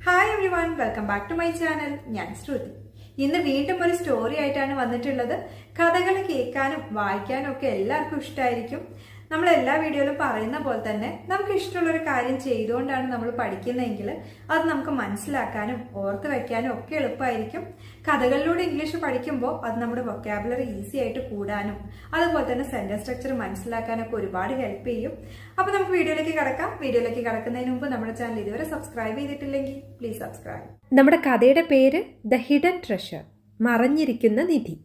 Hi everyone, welcome back to my channel. ഞാൻ ശ്രുതി. ഇന്ന് വീണ്ടും ഒരു സ്റ്റോറി ആയിട്ടാണ് വന്നിട്ടുള്ളത്. കഥകൾ കേൾക്കാനും വായിക്കാനും ഒക്കെ എല്ലാവർക്കും ഇഷ്ടമായിരിക്കും. നമ്മൾ എല്ലാ വീഡിയോയിലും പറയുന്ന പോലെ തന്നെ നമുക്ക് ഇഷ്ടമുള്ളൊരു കാര്യം ചെയ്തുകൊണ്ടാണ് നമ്മൾ പഠിക്കുന്നതെങ്കിൽ അത് നമുക്ക് മനസ്സിലാക്കാനും ഓർത്ത് വയ്ക്കാനും ഒക്കെ എളുപ്പമായിരിക്കും. കഥകളിലൂടെ ഇംഗ്ലീഷ് പഠിക്കുമ്പോൾ അത് നമ്മുടെ വൊക്കാബുലറി ഈസി ആയിട്ട് കൂടാനും അതുപോലെ തന്നെ സെന്റൻസ് സ്ട്രക്ചർ മനസ്സിലാക്കാനൊക്കെ ഒരുപാട് ഹെൽപ്പ് ചെയ്യും. അപ്പൊ നമുക്ക് വീഡിയോയിലേക്ക് കടക്കാം. വീഡിയോയിലേക്ക് കടക്കുന്നതിന് മുമ്പ് നമ്മുടെ ചാനൽ ഇതുവരെ സബ്സ്ക്രൈബ് ചെയ്തിട്ടില്ലെങ്കിൽ പ്ലീസ് സബ്സ്ക്രൈബ്. നമ്മുടെ കഥയുടെ പേര് ദ ഹിഡൻ ട്രഷർ, മറഞ്ഞിരിക്കുന്ന നിധി.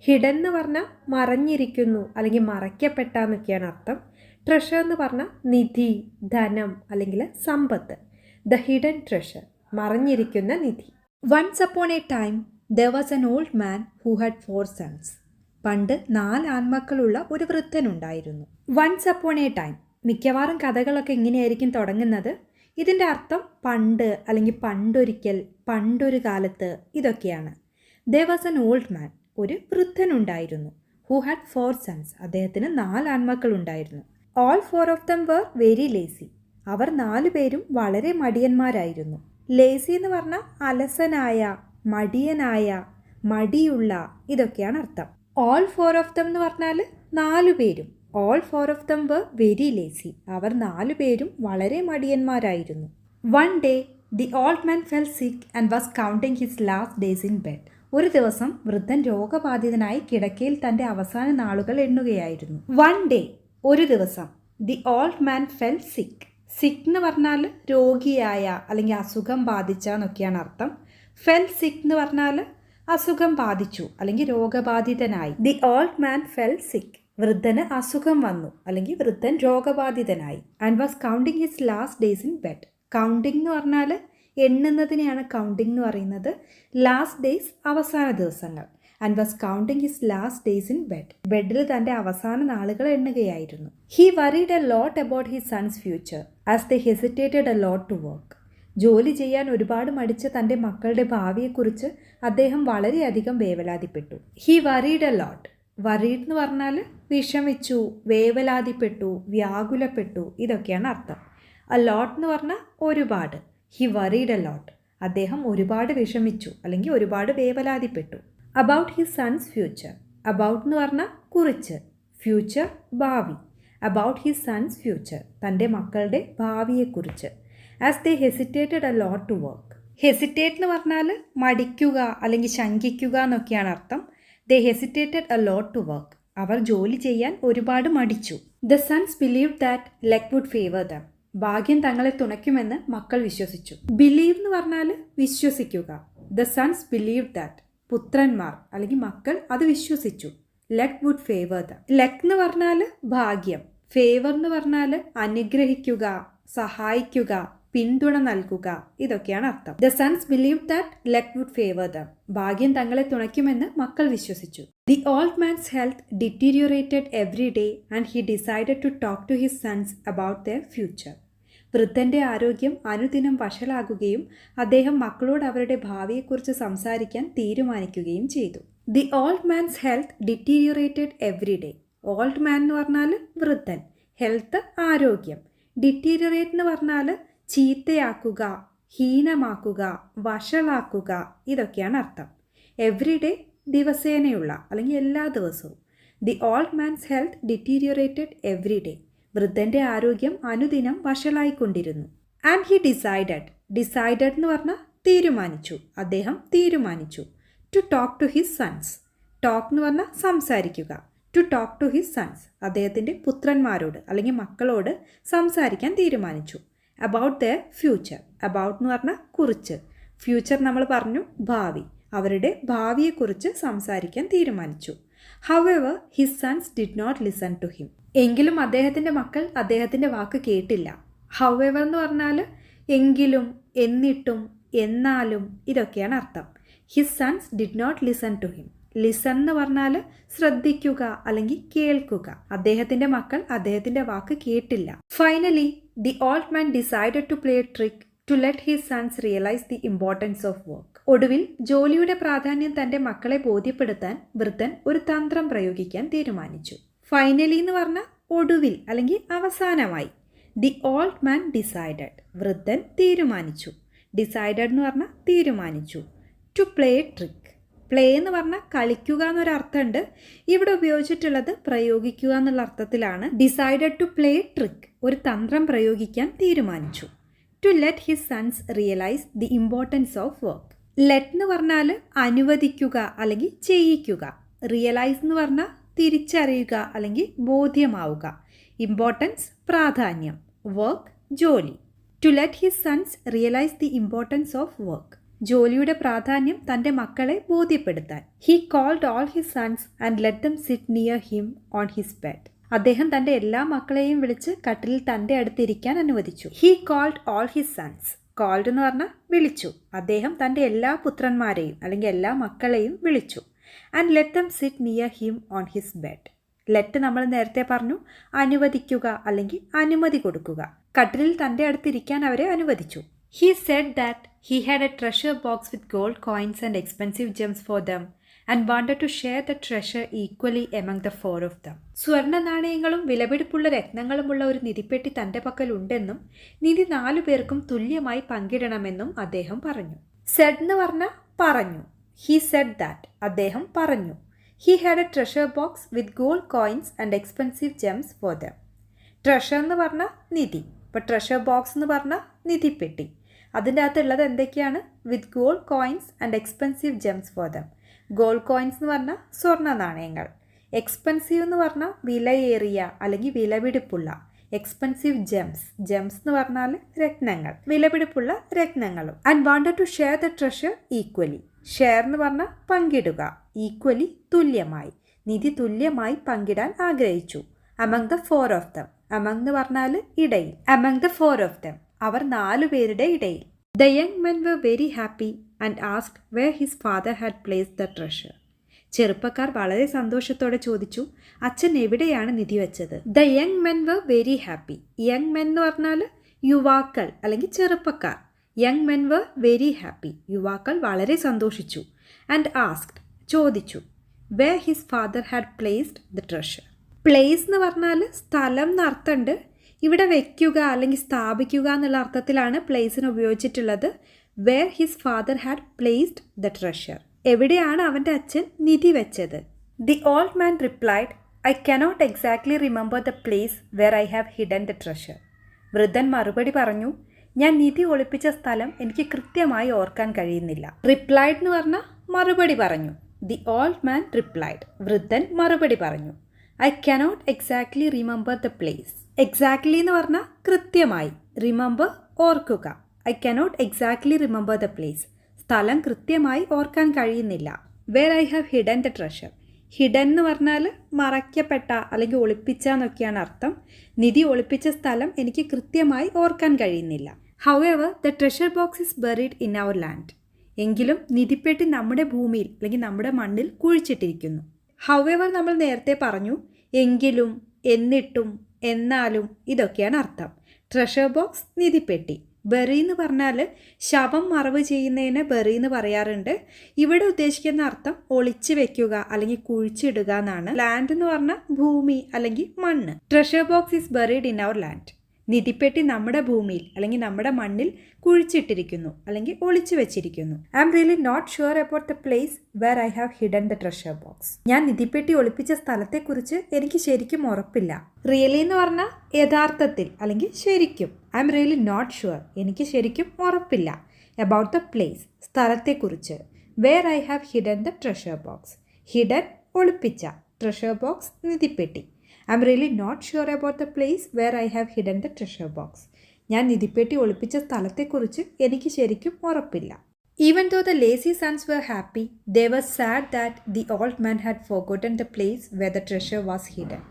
ഹിഡൻ എന്ന് പറഞ്ഞാൽ മറഞ്ഞിരിക്കുന്നു അല്ലെങ്കിൽ മറയ്ക്കപ്പെട്ട എന്നൊക്കെയാണ് അർത്ഥം. ട്രഷർ എന്ന് പറഞ്ഞാൽ നിധി, ധനം അല്ലെങ്കിൽ സമ്പത്ത്. ദ ഹിഡൻ ട്രഷർ, മറഞ്ഞിരിക്കുന്ന നിധി. Once upon a time there was an old man who had 4 sons. പണ്ട് 4 ആൺമക്കളുള്ള ഒരു വൃദ്ധനുണ്ടായിരുന്നു. വൺസ് അപ്പോൺ എ ടൈം, മിക്കവാറും കഥകളൊക്കെ ഇങ്ങനെയായിരിക്കും തുടങ്ങുന്നത്. ഇതിൻ്റെ അർത്ഥം പണ്ട് അല്ലെങ്കിൽ പണ്ടൊരിക്കൽ, പണ്ടൊരു കാലത്ത് ഇതൊക്കെയാണ്. there was an old man, ഒരു വൃദ്ധനുണ്ടായിരുന്നു. ഹു ഹാഡ് 4 sons, അദ്ദേഹത്തിന് 4 ആൺമക്കളുണ്ടായിരുന്നു. All 4 of them were very lazy. അവർ 4 പേരും വളരെ മടിയന്മാരായിരുന്നു. ലേസി എന്ന് പറഞ്ഞാൽ അലസനായ, മടിയനായ, മടിയുള്ള ഇതൊക്കെയാണ് അർത്ഥം. ഓൾ 4 of them എന്ന് പറഞ്ഞാൽ 4 പേരും. All 4 of them were very lazy. അവർ 4 പേരും വളരെ മടിയന്മാരായിരുന്നു. One day the old man fell sick and was counting his last days in bed. ഒരു ദിവസം വൃദ്ധൻ രോഗബാധിതനായി കിടക്കയിൽ തൻ്റെ അവസാന നാളുകൾ എണ്ണുകയായിരുന്നു. വൺ ഡേ, ഒരു ദിവസം. ദി ഓൾഡ് മാൻ ഫെൽ സിക്ക്. സിക്ക് എന്ന് പറഞ്ഞാൽ രോഗിയായ അല്ലെങ്കിൽ അസുഖം ബാധിച്ച എന്നൊക്കെയാണ് അർത്ഥം. ഫെൽ സിക്ക് എന്ന് പറഞ്ഞാൽ അസുഖം ബാധിച്ചു അല്ലെങ്കിൽ രോഗബാധിതനായി. The old man fell sick, വൃദ്ധന് അസുഖം വന്നു അല്ലെങ്കിൽ വൃദ്ധൻ രോഗബാധിതനായി. And was counting his last days in bed. Counting എന്ന് പറഞ്ഞാൽ എണ്ണുന്നതിനെയാണ് കൗണ്ടിങ് എന്ന് പറയുന്നത്. ലാസ്റ്റ് ഡേയ്സ്, അവസാന ദിവസങ്ങൾ. And was counting his last days in bed, ബെഡിൽ തൻ്റെ അവസാന നാളുകൾ എണ്ണുകയായിരുന്നു. He worried a lot about his sons future as they hesitated a lot to work. ജോലി ചെയ്യാൻ ഒരുപാട് മടിച്ച തൻ്റെ മക്കളുടെ ഭാവിയെക്കുറിച്ച് അദ്ദേഹം വളരെയധികം വേവലാതിപ്പെട്ടു. He worried a lot. Worried എന്ന് പറഞ്ഞാൽ വിഷമിച്ചു, വേവലാതിപ്പെട്ടു, വ്യാകുലപ്പെട്ടു ഇതൊക്കെയാണ് അർത്ഥം. എ ലോട്ട് എന്ന് പറഞ്ഞാൽ ഒരുപാട്. ഹി വറീഡ് എ ലോട്ട്, അദ്ദേഹം ഒരുപാട് വിഷമിച്ചു അല്ലെങ്കിൽ ഒരുപാട് വേവലാതിപ്പെട്ടു. About his sons future. About എന്ന് പറഞ്ഞാൽ കുറിച്ച്, ഫ്യൂച്ചർ ഭാവി. അബൌട്ട് ഹിസ് സൺസ് ഫ്യൂച്ചർ, തൻ്റെ മക്കളുടെ ഭാവിയെക്കുറിച്ച്. As they hesitated a lot to work. Hesitate എന്ന് പറഞ്ഞാൽ മടിക്കുക അല്ലെങ്കിൽ ശങ്കിക്കുക എന്നൊക്കെയാണ് അർത്ഥം. They hesitated a lot to work, അവർ ജോലി ചെയ്യാൻ ഒരുപാട് മടിച്ചു. The sons believe that luck would favour them. ഭാഗ്യം തങ്ങളെ തുണയ്ക്കുമെന്ന് മക്കൾ വിശ്വസിച്ചു. ബിലീവ് എന്ന് പറഞ്ഞാൽ വിശ്വസിക്കുക. ദ സൺസ് ബിലീവ് ദാറ്റ്, പുത്രന്മാർ അല്ലെങ്കിൽ മക്കൾ അത് വിശ്വസിച്ചു. Luck would favour them. Luck എന്ന് പറഞ്ഞാൽ ഭാഗ്യം. ഫേവർ എന്ന് പറഞ്ഞാൽ അനുഗ്രഹിക്കുക, സഹായിക്കുക, പിന്തുണ നൽകുക ഇതൊക്കെയാണ് അർത്ഥം. The sons believe that luck would favour them, ഭാഗ്യം തങ്ങളെ തുണയ്ക്കുമെന്ന് മക്കൾ വിശ്വസിച്ചു. The old man's health deteriorated every day and he decided to talk to his sons about their future. വൃദ്ധൻ്റെ ആരോഗ്യം അനുദിനം വഷളാകുകയും അദ്ദേഹം മക്കളോട് അവരുടെ ഭാവിയെക്കുറിച്ച് സംസാരിക്കാൻ തീരുമാനിക്കുകയും ചെയ്തു. The old man's health deteriorated every day. Old man എന്ന് പറഞ്ഞാൽ വൃദ്ധൻ, ഹെൽത്ത് ആരോഗ്യം. ഡിറ്റീരിയോറേറ്റ് എന്ന് പറഞ്ഞാൽ ചീത്തയാക്കുക, ഹീനമാക്കുക, വഷളാക്കുക ഇതൊക്കെയാണ് അർത്ഥം. എവറി ഡേ ദിവസേനയുള്ള അല്ലെങ്കിൽ എല്ലാ ദിവസവും. The old man's health deteriorated every day, വൃദ്ധൻ്റെ ആരോഗ്യം അനുദിനം വഷളായിക്കൊണ്ടിരുന്നു. And he decided. ഡിസൈഡഡ് എന്ന് പറഞ്ഞാൽ തീരുമാനിച്ചു, അദ്ദേഹം തീരുമാനിച്ചു. To talk to his sons. Talk എന്ന് പറഞ്ഞാൽ സംസാരിക്കുക. To talk to his sons, അദ്ദേഹത്തിൻ്റെ പുത്രന്മാരോട് അല്ലെങ്കിൽ മക്കളോട് സംസാരിക്കാൻ തീരുമാനിച്ചു. About their future. അബൌട്ട് എന്ന് പറഞ്ഞാൽ കുറിച്ച്, ഫ്യൂച്ചർ നമ്മൾ പറഞ്ഞു ഭാവി, അവരുടെ ഭാവിയെക്കുറിച്ച് സംസാരിക്കാൻ തീരുമാനിച്ചു. However his sons did not listen to him. എങ്കിലും അദ്ദേഹത്തിൻ്റെ മക്കൾ അദ്ദേഹത്തിൻ്റെ വാക്ക് കേട്ടില്ല. ഹൗവെവർ എന്ന് പറഞ്ഞാൽ എങ്കിലും, എന്നിട്ടും, എന്നാലും ഇതൊക്കെയാണ് അർത്ഥം. His sons did not listen to him. Listen എന്ന് പറഞ്ഞാൽ ശ്രദ്ധിക്കുക അല്ലെങ്കിൽ കേൾക്കുക. അദ്ദേഹത്തിൻ്റെ മക്കൾ അദ്ദേഹത്തിൻ്റെ വാക്ക് കേട്ടില്ല. Finally the old man decided to play a trick to let his sons realise the importance of work. ഒടുവിൽ ജോലിയുടെ പ്രാധാന്യം തൻ്റെ മക്കളെ ബോധ്യപ്പെടുത്താൻ വൃദ്ധൻ ഒരു തന്ത്രം പ്രയോഗിക്കാൻ തീരുമാനിച്ചു. ഫൈനലി എന്ന് പറഞ്ഞാൽ ഒടുവിൽ അല്ലെങ്കിൽ അവസാനമായി. ദി ഓൾഡ് മാൻ ഡിസൈഡഡ്, വൃദ്ധൻ തീരുമാനിച്ചു. ഡിസൈഡഡ് എന്ന് പറഞ്ഞാൽ തീരുമാനിച്ചു. To play trick. പ്ലേ എന്ന് പറഞ്ഞാൽ കളിക്കുക എന്നൊരർത്ഥമുണ്ട്. ഇവിടെ ഉപയോഗിച്ചിട്ടുള്ളത് പ്രയോഗിക്കുക എന്നുള്ള അർത്ഥത്തിലാണ്. ഡിസൈഡഡ് ടു പ്ലേ ട്രിക്ക്, ഒരു തന്ത്രം പ്രയോഗിക്കാൻ തീരുമാനിച്ചു. To let his sons realise the importance of work. Let എന്ന് പറഞ്ഞാൽ അനുവദിക്കുക അല്ലെങ്കിൽ ചെയ്യിക്കുക. റിയലൈസ് എന്ന് പറഞ്ഞാൽ തിരിച്ചറിയുക അല്ലെങ്കിൽ ബോധ്യമാവുക. ഇമ്പോർട്ടൻസ് പ്രാധാന്യം. വർക്ക് ജോലി. To let his sons realise the importance of work, ജോലിയുടെ പ്രാധാന്യം തൻ്റെ മക്കളെ ബോധ്യപ്പെടുത്താൻ. He called all his sons and let them sit near him on his bed. അദ്ദേഹം തൻ്റെ എല്ലാ മക്കളെയും വിളിച്ച് കട്ടിലിൽ തൻ്റെ അടുത്തിരിക്കാൻ അനുവദിച്ചു. He called all his sons. Called എന്ന് പറഞ്ഞാൽ വിളിച്ചു. അദ്ദേഹം തൻ്റെ എല്ലാ പുത്രന്മാരെയും അല്ലെങ്കിൽ എല്ലാ മക്കളെയും വിളിച്ചു. And let them sit near him on his bed. Let നമ്മൾ നേരത്തെ പറഞ്ഞു, അനുവദിക്കുക അല്ലെങ്കിൽ അനുമതി കൊടുക്കുക. കട്ടിലിൽ തൻ്റെ അടുത്തിരിക്കാൻ അവരെ അനുവദിച്ചു. He said that he had a treasure box with gold coins and expensive gems for them and wanted to share the treasure equally among the 4 of them. സ്വർണ്ണ നാണയങ്ങളും വിലപിടിപ്പുള്ള രത്നങ്ങളുമുള്ള ഒരു നിധിപ്പെട്ടി തൻ്റെ പക്കൽ ഉണ്ടെന്നും നിധി 4 പേർക്കും തുല്യമായി പങ്കിടണമെന്നും അദ്ദേഹം പറഞ്ഞു. said എന്ന് പറഞ്ഞാൽ പറഞ്ഞു. He said that, അദ്ദേഹം പറഞ്ഞു. He had a treasure box with gold coins and expensive gems for them. treasure എന്ന് പറഞ്ഞാൽ നിധി. ഇപ്പോൾ treasure box എന്ന് പറഞ്ഞാൽ നിധിപ്പെട്ടി. അതിൻ്റെ അകത്തുള്ളത് എന്തൊക്കെയാണ്? വിത്ത് gold coins and expensive Gems for them. Gold coins എന്ന് പറഞ്ഞാൽ സ്വർണ്ണ നാണയങ്ങൾ. എക്സ്പെൻസീവ് എന്ന് പറഞ്ഞാൽ വിലയേറിയ അല്ലെങ്കിൽ വിലപിടിപ്പുള്ള. എക്സ്പെൻസീവ് ജെംസ്, ജെംസ് എന്ന് പറഞ്ഞാൽ രത്നങ്ങൾ, വിലപിടിപ്പുള്ള രത്നങ്ങളും. And wanted to share the treasure equally. Share എന്ന് പറഞ്ഞാൽ പങ്കിടുക. ഈക്വലി തുല്യമായി. നിധി തുല്യമായി പങ്കിടാൻ ആഗ്രഹിച്ചു. Among the 4 of them. Among എന്ന് പറഞ്ഞാൽ ഇടയിൽ. അമംഗ് ദ 4 ഓഫ് ദം, അവർ 4 പേരുടെ ഇടയിൽ. The young men were very happy and asked where his father had placed the treasure. ചെറുപ്പക്കാർ വളരെ സന്തോഷത്തോടെ ചോദിച്ചു, അച്ഛൻ എവിടെയാണ് നിധി വെച്ചത്? The young men were very happy. Young men എന്ന് പറഞ്ഞാൽ യുവാക്കൾ അല്ലെങ്കിൽ ചെറുപ്പക്കാർ. Young men were very happy, യുവാക്കൾ വളരെ സന്തോഷിച്ചു. ആൻഡ് ആസ്ക്ഡ്, ചോദിച്ചു, where his father had placed the treasure. Place എന്ന് പറഞ്ഞാൽ സ്ഥലം എന്നർത്ഥമുണ്ട്. ഇവിടെ വയ്ക്കുക അല്ലെങ്കിൽ സ്ഥാപിക്കുക എന്നുള്ള അർത്ഥത്തിലാണ് പ്ലേസിന് ഉപയോഗിച്ചിട്ടുള്ളത്. Where his father had placed the treasure, എവിടെയാണ് അവൻ്റെ അച്ഛൻ നിധി വെച്ചത്? The old man replied, I cannot exactly remember the place where I have hidden the treasure. വൃദ്ധൻ മറുപടി പറഞ്ഞു, ഞാൻ നിധി ഒളിപ്പിച്ച സ്ഥലം എനിക്ക് കൃത്യമായി ഓർക്കാൻ കഴിയുന്നില്ല. റിപ്ലൈഡ് എന്ന് പറഞ്ഞാൽ മറുപടി പറഞ്ഞു. ദി ഓൾഡ് മാൻ റിപ്ലൈഡ്, വൃദ്ധൻ മറുപടി പറഞ്ഞു. I cannot exactly remember the place. Exactly എന്ന് പറഞ്ഞാൽ കൃത്യമായി. റിമെമ്പർ ഓർക്കുക. I cannot exactly remember the place, സ്ഥലം കൃത്യമായി ഓർക്കാൻ കഴിയുന്നില്ല. Where I have hidden the treasure. Hidden എന്ന് പറഞ്ഞാൽ മറയ്ക്കപ്പെട്ട അല്ലെങ്കിൽ ഒളിപ്പിച്ച എന്നൊക്കെയാണ് അർത്ഥം. നിധി ഒളിപ്പിച്ച സ്ഥലം എനിക്ക് കൃത്യമായി ഓർക്കാൻ കഴിയുന്നില്ല. However the treasure box is buried in our land. എങ്കിലും നിധിപ്പെട്ടി നമ്മുടെ ഭൂമിയിൽ അല്ലെങ്കിൽ നമ്മുടെ മണ്ണിൽ കുഴിച്ചിട്ടിരിക്കുന്നു. ഹൗഎവർ നമ്മൾ നേരത്തെ പറഞ്ഞു. എങ്കിലും, എന്നിട്ടും, എന്നാലും ഇതൊക്കെയാണ് അർത്ഥം. Treasure box നിധിപ്പെട്ടി. ബറി എന്ന് പറഞ്ഞാൽ ശവം മറവ് ചെയ്യുന്നതിന് ബറി എന്ന് പറയാറുണ്ട്. ഇവിടെ ഉദ്ദേശിക്കുന്ന അർത്ഥം ഒളിച്ചു വെക്കുക അല്ലെങ്കിൽ കുഴിച്ചിടുക എന്നാണ്. ലാൻഡ് എന്ന് പറഞ്ഞാൽ ഭൂമി അല്ലെങ്കിൽ മണ്ണ്. Treasure box is buried in our land. നിധിപ്പെട്ടി നമ്മുടെ ഭൂമിയിൽ അല്ലെങ്കിൽ നമ്മുടെ മണ്ണിൽ കുഴിച്ചിട്ടിരിക്കുന്നു അല്ലെങ്കിൽ ഒളിച്ചു വെച്ചിരിക്കുന്നു. I am really not sure about the place where I have hidden the treasure box. ഞാൻ നിധിപ്പെട്ടി ഒളിപ്പിച്ച സ്ഥലത്തെക്കുറിച്ച് എനിക്ക് ശരിക്കും ഉറപ്പില്ല. റിയലി എന്ന് പറഞ്ഞാൽ യഥാർത്ഥത്തിൽ അല്ലെങ്കിൽ ശരിക്കും. I am really not sure, എനിക്ക് ശരിക്കും ഉറപ്പില്ല. അബൌട്ട് ദ പ്ലേസ്, സ്ഥലത്തെക്കുറിച്ച്. Where I have hidden the treasure box. Hidden ഒളിപ്പിച്ച, ട്രഷർ ബോക്സ് നിധിപ്പെട്ടി. I am really not sure about the place where I have hidden the treasure box. ഞാൻ നിധിപ്പെട്ടി ഒളിപ്പിച്ച സ്ഥലത്തെക്കുറിച്ച് എനിക്ക് ശരിക്കും ഉറപ്പില്ല. Even though the lazy sons were happy, they were sad that the old man had forgotten the place where the treasure was hidden.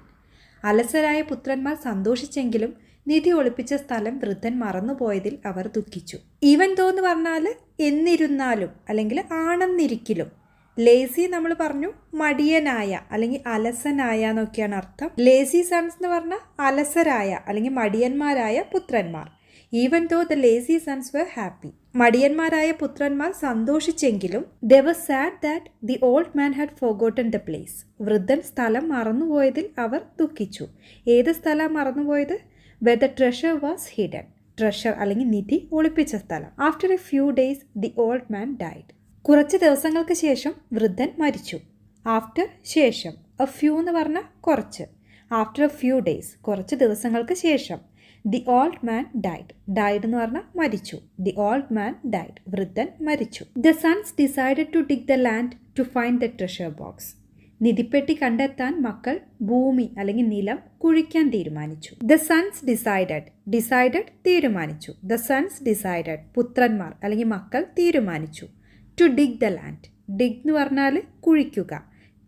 അലസരായ പുത്രന്മാർ സന്തോഷിച്ചെങ്കിലും നിധി ഒളിപ്പിച്ച സ്ഥലം വൃദ്ധൻ മറന്നുപോയതിൽ അവർ ദുഃഖിച്ചു. ഈവൻ ദോ എന്ന് പറഞ്ഞാൽ എന്നിരുന്നാലും അല്ലെങ്കിൽ ആണെന്നിരിക്കലും. ലേസി നമ്മൾ പറഞ്ഞു മടിയനായ അല്ലെങ്കിൽ അലസനായ എന്നൊക്കെയാണ് അർത്ഥം. ലേസി സൺസ് എന്ന് പറഞ്ഞാൽ അലസരായ അല്ലെങ്കിൽ മടിയന്മാരായ പുത്രന്മാർ. Even though the lazy sons were happy, മടിയന്മാരായ പുത്രന്മാർ സന്തോഷിച്ചെങ്കിലും they were sad that the old man had forgotten the place. വൃദ്ധൻ സ്ഥലം മറന്നുപോയതിൽ അവർ ദുഃഖിച്ചു. ഏത് സ്ഥലം മറന്നുപോയത്? where the treasure was hidden. Treasure അല്ലെങ്കിൽ നിധി ഒളിപ്പിച്ച സ്ഥലം. After a few days the old man died. കുറച്ച് ദിവസങ്ങൾക്ക് ശേഷം വൃദ്ധൻ മരിച്ചു. ആഫ്റ്റർ ശേഷം, എ ഫ്യൂ എന്ന് പറഞ്ഞാൽ കുറച്ച്. ആഫ്റ്റർ എ ഫ്യൂ ഡേയ്സ് കുറച്ച് ദിവസങ്ങൾക്ക് ശേഷം. The old man died. Died എന്ന് പറഞ്ഞാൽ മരിച്ചു. The old man died. വൃദ്ധൻ മരിച്ചു. The sons decided to dig the land to find the treasure box. നിധിപ്പെട്ടി കണ്ടെത്താൻ മക്കൾ ഭൂമി അല്ലെങ്കിൽ നിലം കുഴിക്കാൻ തീരുമാനിച്ചു. The sons decided. ഡിസൈഡഡ് തീരുമാനിച്ചു. ദ സൺസ് ഡിസൈഡഡ് പുത്രന്മാർ അല്ലെങ്കിൽ മക്കൾ തീരുമാനിച്ചു. To dig the land. Dig എന്ന് പറഞ്ഞാൽ കുഴിക്കുക.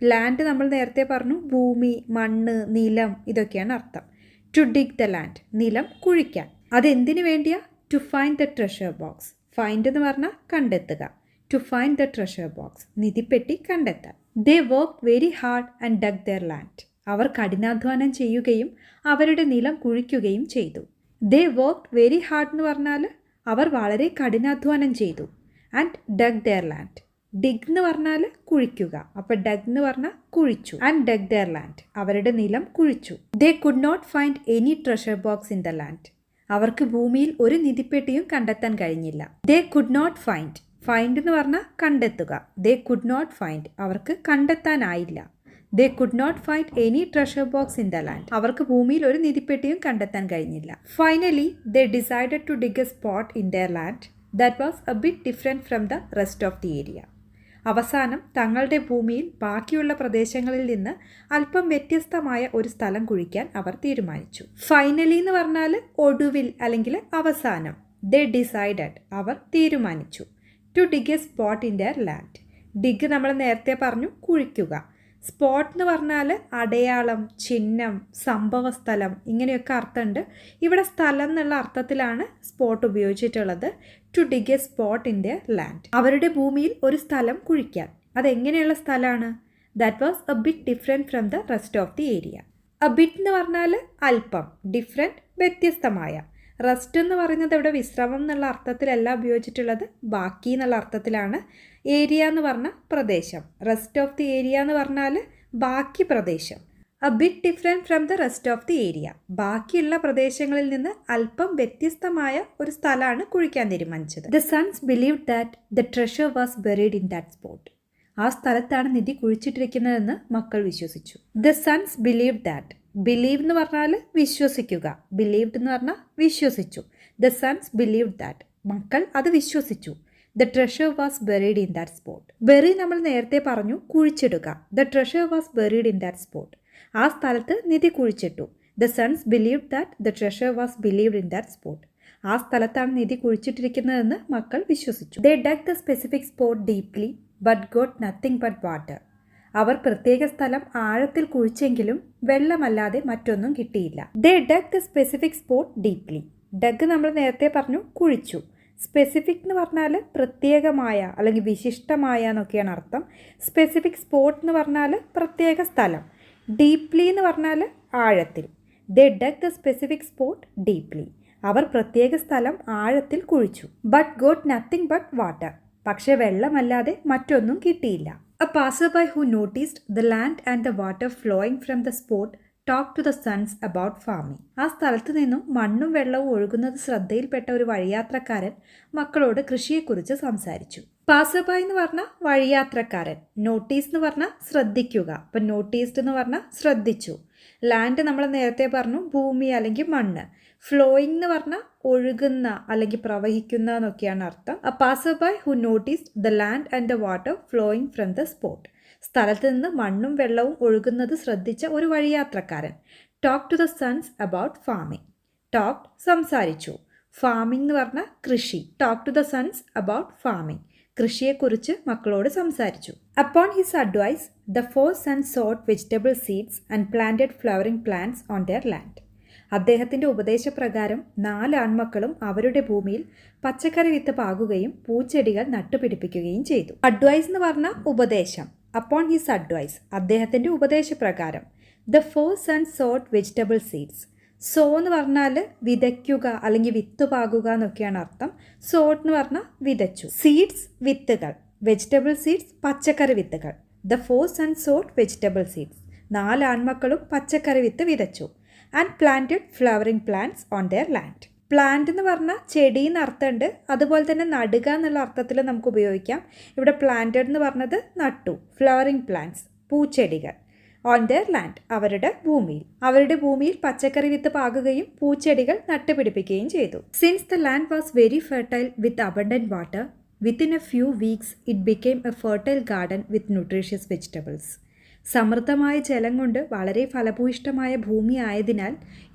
ലാൻഡ് നമ്മൾ നേരത്തെ പറഞ്ഞു ഭൂമി, മണ്ണ്, നിലം ഇതൊക്കെയാണ് അർത്ഥം. ടു ഡിഗ് ദ ലാൻഡ് നിലം കുഴിക്കാൻ. അതെന്തിനു വേണ്ടിയാ? To find the treasure box. Find എന്ന് പറഞ്ഞാൽ കണ്ടെത്തുക. To find the treasure box നിധിപ്പെട്ടി കണ്ടെത്താൻ. They work very hard and dug their land. അവർ കഠിനാധ്വാനം ചെയ്യുകയും അവരുടെ നിലം കുഴിക്കുകയും ചെയ്തു. ദേ വർക്ക് വെരി ഹാർഡ് എന്ന് പറഞ്ഞാൽ അവർ വളരെ കഠിനാധ്വാനം ചെയ്തു. And dug their land. Dig എന്ന് പറഞ്ഞാൽ കുഴിക്കുക. അപ്പോൾ ഡഗ് എന്ന് പറഞ്ഞാൽ കുഴിച്ചു. ആൻഡ് ഡഗ് ദെയർ ലാൻഡ് അവരുടെ നിലം കുഴിച്ചു. They could not find any treasure box in the land. അവർക്ക് ഭൂമിയിൽ ഒരു നിധിപ്പെട്ടിയും കണ്ടെത്താൻ കഴിഞ്ഞില്ല. They could not find. Find എന്ന് പറഞ്ഞാൽ കണ്ടെത്തുക. ദേ കുഡ് നോട്ട് ഫൈൻഡ് അവർക്ക് കണ്ടെത്താനായില്ല. They could not find any treasure box in the land. അവർക്ക് ഭൂമിയിൽ ഒരു നിധിപ്പെട്ടിയും കണ്ടെത്താൻ കഴിഞ്ഞില്ല. Finally they decided to dig a spot in their land that was a bit different from the rest of the area. അവസാനം തങ്ങളുടെ ഭൂമിയിൽ ബാക്കിയുള്ള പ്രദേശങ്ങളിൽ നിന്ന് അല്പം വ്യത്യസ്തമായ ഒരു സ്ഥലം കുഴിക്കാൻ അവർ തീരുമാനിച്ചു. ഫൈനലി എന്ന് പറഞ്ഞാൽ ഒടുവിൽ അല്ലെങ്കിൽ അവസാനം. ദേ ഡിസൈഡഡ് അവർ തീരുമാനിച്ചു. To dig a spot in their land. Dig നമ്മൾ നേരത്തെ പറഞ്ഞു കുഴിക്കുക. സ്പോട്ട് എന്ന് പറഞ്ഞാൽ അടയാളം, ചിഹ്നം, സംഭവസ്ഥലം ഇങ്ങനെയൊക്കെ അർത്ഥമുണ്ട്. ഇവിടെ സ്ഥലം എന്നുള്ള അർത്ഥത്തിലാണ് സ്പോട്ട് ഉപയോഗിച്ചിട്ടുള്ളത്. To dig a spot in their land. അവരുടെ ഭൂമിയിൽ ഒരു സ്ഥലം കുഴിക്കാൻ. അതെങ്ങനെയുള്ള സ്ഥലമാണ്? That was a bit different from the rest of the area. A bit എന്ന് പറഞ്ഞാൽ അല്പം, ഡിഫറെൻറ്റ് വ്യത്യസ്തമായ. റെസ്റ്റ് എന്ന് പറയുന്നത് ഇവിടെ വിശ്രമം എന്നുള്ള അർത്ഥത്തിലല്ല ഉപയോഗിച്ചിട്ടുള്ളത്, ബാക്കി എന്നുള്ള അർത്ഥത്തിലാണ്. ഏരിയ എന്ന് പറഞ്ഞാൽ പ്രദേശം. റെസ്റ്റ് ഓഫ് ദി ഏരിയ എന്ന് പറഞ്ഞാൽ ബാക്കി പ്രദേശം. A bit different from the rest of the area. ബാക്കിയുള്ള പ്രദേശങ്ങളിൽ നിന്ന് അല്പം വ്യത്യസ്തമായ ഒരു സ്ഥലമാണ് കുഴിക്കാൻ തീരുമാനിച്ചത്. The sons believed that the treasure was buried in that spot. ആ സ്ഥലത്താണ് നിധി കുഴിച്ചിട്ടിരിക്കുന്നതെന്ന് മക്കൾ വിശ്വസിച്ചു. The sons believed that. Believe എന്ന് പറഞ്ഞാൽ വിശ്വസിക്കുക. ബിലീവ്ഡ് എന്ന് പറഞ്ഞാൽ വിശ്വസിച്ചു. ദ സൺസ് ബിലീവ്ഡ് ദാറ്റ് മക്കൾ അത് വിശ്വസിച്ചു. The treasure was buried in that spot. Bury നമ്മൾ നേരത്തെ പറഞ്ഞു കുഴിച്ചിടുക. The treasure was buried in that spot. ആ സ്ഥലത്ത് നിധി കുഴിച്ചിട്ടു. The sons believed that the treasure was believed in that spot. ആ സ്ഥലത്താണ് നിധി കുഴിച്ചിട്ടിരിക്കുന്നതെന്ന് മക്കൾ വിശ്വസിച്ചു. They dug the specific spot deeply but got nothing but water. അവർ പ്രത്യേക സ്ഥലം ആഴത്തിൽ കുഴിച്ചെങ്കിലും വെള്ളമല്ലാതെ മറ്റൊന്നും കിട്ടിയില്ല. They dug the specific spot deeply. Dug നമ്മൾ നേരത്തെ പറഞ്ഞു കുഴിച്ചു. സ്പെസിഫിക് എന്ന് പറഞ്ഞാൽ പ്രത്യേകമായ അല്ലെങ്കിൽ വിശിഷ്ടമായ എന്നൊക്കെയാണ് അർത്ഥം. സ്പെസിഫിക് സ്പോട്ട് എന്ന് പറഞ്ഞാൽ പ്രത്യേക സ്ഥലം. ഡീപ്ലി എന്ന് പറഞ്ഞാൽ ആഴത്തിൽ. They dug the specific spot deeply. അവർ പ്രത്യേക സ്ഥലം ആഴത്തിൽ കുഴിച്ചു. But got nothing but water. പക്ഷേ വെള്ളമല്ലാതെ മറ്റൊന്നും കിട്ടിയില്ല. A passerby who noticed the land and the water flowing from the spot talked to the sons about farming. ആ സ്ഥലത്ത് നിന്നും മണ്ണും വെള്ളവും ഒഴുകുന്നത് ശ്രദ്ധയിൽപ്പെട്ട ഒരു വഴിയാത്രക്കാരൻ മക്കളോട് കൃഷിയെക്കുറിച്ച് സംസാരിച്ചു. പാസർബൈ എന്ന് പറഞ്ഞാൽ വഴിയാത്രക്കാരൻ. നോട്ടീസ് എന്ന് പറഞ്ഞാൽ ശ്രദ്ധിക്കുക. അപ്പം നോട്ടീസ്ഡ് എന്ന് പറഞ്ഞാൽ ശ്രദ്ധിച്ചു. ലാൻഡ് നമ്മൾ നേരത്തെ പറഞ്ഞു ഭൂമി അല്ലെങ്കിൽ മണ്ണ്. ഫ്ലോയിങ് എന്ന് പറഞ്ഞാൽ ഒഴുകുന്ന അല്ലെങ്കിൽ പ്രവഹിക്കുന്ന എന്നൊക്കെയാണ് അർത്ഥം. A passerby who noticed the land and the water flowing from the spot. സ്ഥലത്ത് നിന്ന് മണ്ണും വെള്ളവും ഒഴുകുന്നത് ശ്രദ്ധിച്ച ഒരു വഴിയാത്രക്കാരൻ. Talk to the sons about farming. Talk സംസാരിച്ചു. ഫാമിംഗ് എന്ന് പറഞ്ഞാൽ കൃഷി. Talk to the sons about farming കൃഷിയെക്കുറിച്ച് മക്കളോട് സംസാരിച്ചു. Upon his advice the 4 sons sowed vegetable seeds and planted flowering plants on their land. അദ്ദേഹത്തിൻ്റെ ഉപദേശപ്രകാരം 4 ആൺമക്കളും അവരുടെ ഭൂമിയിൽ പച്ചക്കറി വിത്ത് പാകുകയും പൂച്ചെടികൾ നട്ടുപിടിപ്പിക്കുകയും ചെയ്തു. അഡ്വൈസ് എന്ന് പറഞ്ഞാൽ ഉപദേശം. അപ്പോൺ ഹിസ് അഡ്വൈസ് അദ്ദേഹത്തിൻ്റെ ഉപദേശപ്രകാരം. The 4 sons sowed vegetable seeds. Sow എന്ന് പറഞ്ഞാൽ വിതയ്ക്കുക അല്ലെങ്കിൽ വിത്ത് പാകുക എന്നൊക്കെയാണ് അർത്ഥം. സോഡ് എന്ന് പറഞ്ഞാൽ വിതച്ചു. സീഡ്സ് വിത്തുകൾ. വെജിറ്റബിൾ സീഡ്സ് പച്ചക്കറി വിത്തുകൾ. The 4 sons sowed vegetable seeds. 4 ആൺമക്കളും പച്ചക്കറി വിത്ത് വിതച്ചു. And planted flowering plants on their land. Plant എന്ന് പറഞ്ഞാൽ ചെടി എന്ന് അർത്ഥമുണ്ട്, അതുപോലെ തന്നെ നടുക എന്നുള്ള അർത്ഥത്തിൽ നമുക്ക് ഉപയോഗിക്കാം. ഇവിടെ പ്ലാന്റഡ് എന്ന് പറഞ്ഞത് നട്ടു. ഫ്ലവറിംഗ് പ്ലാന്റ്സ്, പൂച്ചെടികൾ. ഓൺ ദെയർ ലാൻഡ്, അവരുടെ ഭൂമിയിൽ പച്ചക്കറി വിത്ത് പാകുകയും പൂച്ചെടികൾ നട്ടുപിടിപ്പിക്കുകയും ചെയ്തു. Since the land was very fertile with abundant water, within A few weeks it became a fertile garden with nutritious vegetables. സമൃദ്ധമായ ജലം കൊണ്ട് വളരെ ഫലഭൂയിഷ്ടമായ ഭൂമി ആയതിനാൽ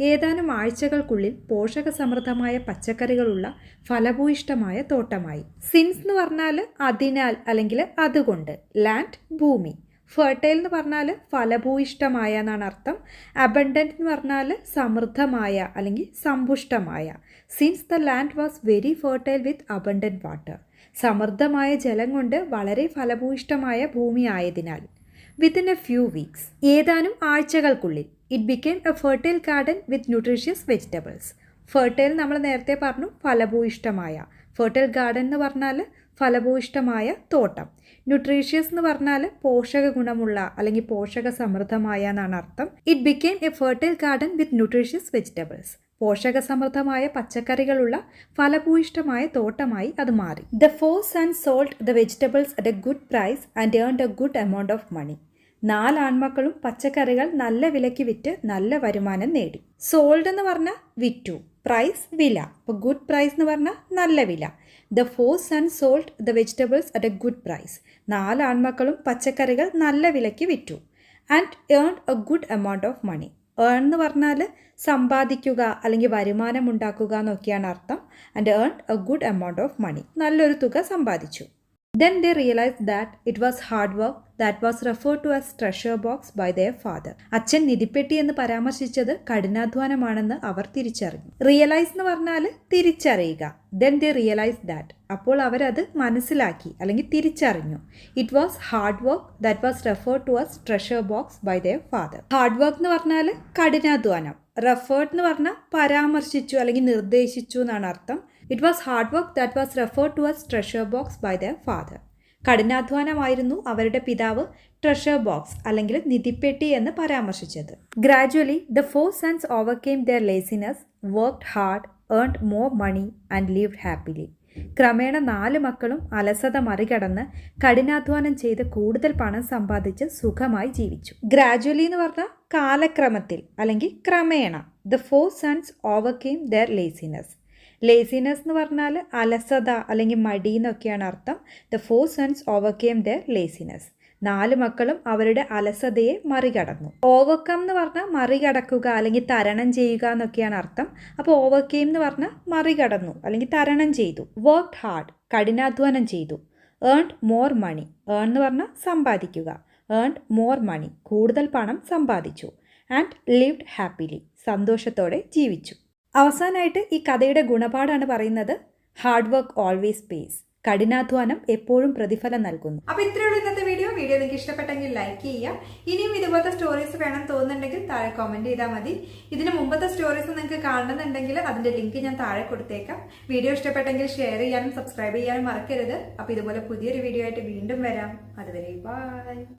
ഏതാനും ആഴ്ചകൾക്കുള്ളിൽ പോഷകസമൃദ്ധമായ പച്ചക്കറികളുള്ള ഫലഭൂയിഷ്ടമായ തോട്ടമായി. സിൻസ് എന്ന് പറഞ്ഞാൽ അതിനാൽ അല്ലെങ്കിൽ അതുകൊണ്ട്. ലാൻഡ് ഭൂമി. ഫെർട്ടൈൽ എന്ന് പറഞ്ഞാൽ ഫലഭൂയിഷ്ടമായ എന്നാണ് അർത്ഥം. അബണ്ടന്റ് എന്ന് പറഞ്ഞാൽ സമൃദ്ധമായ അല്ലെങ്കിൽ സമ്പുഷ്ടമായ. Since the land was very fertile with abundant water, സമൃദ്ധമായ ജലം കൊണ്ട് വളരെ ഫലഭൂയിഷ്ടമായ ഭൂമി ആയതിനാൽ. വിത്തിൻ എ ഫ്യൂ വീക്സ്, ഏതാനും ആഴ്ചകൾക്കുള്ളിൽ. It became a fertile garden with nutritious vegetables. Fertile നമ്മൾ നേരത്തെ പറഞ്ഞു ഫലഭൂയിഷ്ടമായ. ഫെർട്ടൈൽ ഗാർഡൻ എന്ന് പറഞ്ഞാൽ ഫലഭൂയിഷ്ടമായ തോട്ടം. ന്യൂട്രീഷ്യസ് എന്ന് പറഞ്ഞാൽ പോഷക ഗുണമുള്ള അല്ലെങ്കിൽ പോഷക സമൃദ്ധമായ എന്നാണ് അർത്ഥം. It became a fertile garden with nutritious vegetables. പോഷക സമൃദ്ധമായ പച്ചക്കറികളുള്ള ഫലഭൂയിഷ്ടമായ തോട്ടമായി അത് മാറി. The 4 sons sold the vegetables at a good price and earned a good amount of money. 4 ആൺമക്കളും പച്ചക്കറികൾ നല്ല വിലയ്ക്ക് വിറ്റ് നല്ല വരുമാനം നേടി. സോൾഡ് എന്ന് പറഞ്ഞാൽ വിറ്റു, പ്രൈസ് വില. അപ്പോൾ ഗുഡ് പ്രൈസ് എന്ന് പറഞ്ഞാൽ നല്ല വില. The 4 sons sold the vegetables at a good price. 4 ആൺമക്കളും പച്ചക്കറികൾ നല്ല വിലയ്ക്ക് വിറ്റു. And earned a good amount of money. Earn എന്ന് പറഞ്ഞാൽ സമ്പാദിക്കുക അല്ലെങ്കിൽ വരുമാനം ഉണ്ടാക്കുക എന്നൊക്കെയാണ് അർത്ഥം. And earned a good amount of money, നല്ലൊരു തുക സമ്പാദിച്ചു. Then they realized that it was hard work that was referred to as treasure box by their father. അച്ഛൻ നിധിപ്പെട്ടി എന്ന് പരാമർശിച്ചത് കഠിനാധ്വാനമാണെന്ന് അവർ തിരിച്ചറിഞ്ഞു. റിയലൈസ് എന്ന് പറഞ്ഞാൽ തിരിച്ചറിയുക. Then they realized that, അപ്പോൾ അവരത് മനസ്സിലാക്കി അല്ലെങ്കിൽ തിരിച്ചറിഞ്ഞു. It was hard work that was referred to as treasure box by their father. Hard work എന്ന് പറഞ്ഞാൽ കഠിനാധ്വാനം. റെഫേർഡ് എന്ന് പറഞ്ഞാൽ പരാമർശിച്ചു അല്ലെങ്കിൽ നിർദ്ദേശിച്ചു എന്നാണ് അർത്ഥം. It was hard work that was referred to as treasure box by their father. കഠിനാധ്വാനമായിരുന്നു അവരുടെ പിതാവ് ട്രഷർ ബോക്സ് അല്ലെങ്കിൽ നിധിപ്പെട്ടി എന്ന് പരാമർശിച്ചത്. Gradually the 4 sons overcame their laziness, worked hard, earned more money and lived happily. ക്രമേണ 4 മക്കളും അലസത മറികടന്ന് കഠിനാധ്വാനം ചെയ്ത് കൂടുതൽ പണം സമ്പാദിച്ച് സുഖമായി ജീവിച്ചു. ഗ്രാജുവലി എന്ന് പറഞ്ഞാൽ കാലക്രമത്തിൽ അല്ലെങ്കിൽ ക്രമേണ. The 4 sons overcame their laziness. Laziness എന്ന് പറഞ്ഞാൽ അലസത അല്ലെങ്കിൽ മടി എന്നൊക്കെയാണ് അർത്ഥം. The 4 sons overcame their laziness. 4 മക്കളും അവരുടെ അലസതയെ മറികടന്നു. ഓവർകം എന്ന് പറഞ്ഞാൽ മറികടക്കുക അല്ലെങ്കിൽ തരണം ചെയ്യുക എന്നൊക്കെയാണ് അർത്ഥം. അപ്പോൾ ഓവർകെയിം എന്ന് പറഞ്ഞാൽ മറികടന്നു അല്ലെങ്കിൽ തരണം ചെയ്തു. വർക്ക്ഡ് ഹാർഡ്, കഠിനാധ്വാനം ചെയ്തു. ഏൺഡ് മോർ മണി, ഏൺ എന്ന് പറഞ്ഞാൽ സമ്പാദിക്കുക. ഏൺഡ് മോർ മണി, കൂടുതൽ പണം സമ്പാദിച്ചു. ആൻഡ് ലിവ്ഡ് ഹാപ്പിലി, സന്തോഷത്തോടെ ജീവിച്ചു. അവസാനമായിട്ട് ഈ കഥയുടെ ഗുണപാഠമാണ് പറയുന്നത്. Hard work always pace. കഠിനാധ്വാനം എപ്പോഴും പ്രതിഫലം നൽകുന്നു. അപ്പോൾ ഇത്രയുള്ള ഇന്നത്തെ വീഡിയോ നിങ്ങൾക്ക് ഇഷ്ടപ്പെട്ടെങ്കിൽ ലൈക്ക് ചെയ്യുക. ഇനിയും ഇതുപോലത്തെ സ്റ്റോറീസ് വേണം തോന്നുന്നുണ്ടെങ്കിൽ താഴെ കമന്റ് ചെയ്താൽ മതി. ഇതിന് മുമ്പത്തെ സ്റ്റോറീസ് നിങ്ങൾക്ക് കാണണമെന്നുണ്ടെങ്കിൽ അതിന്റെ ലിങ്ക് ഞാൻ താഴെ കൊടുത്തേക്കാം. വീഡിയോ ഇഷ്ടപ്പെട്ടെങ്കിൽ ഷെയർ ചെയ്യാനും സബ്സ്ക്രൈബ് ചെയ്യാനും മറക്കരുത്. അപ്പോൾ ഇതുപോലെ പുതിയൊരു വീഡിയോ ആയിട്ട് വീണ്ടും വരാം. അതുവരെ ബൈ.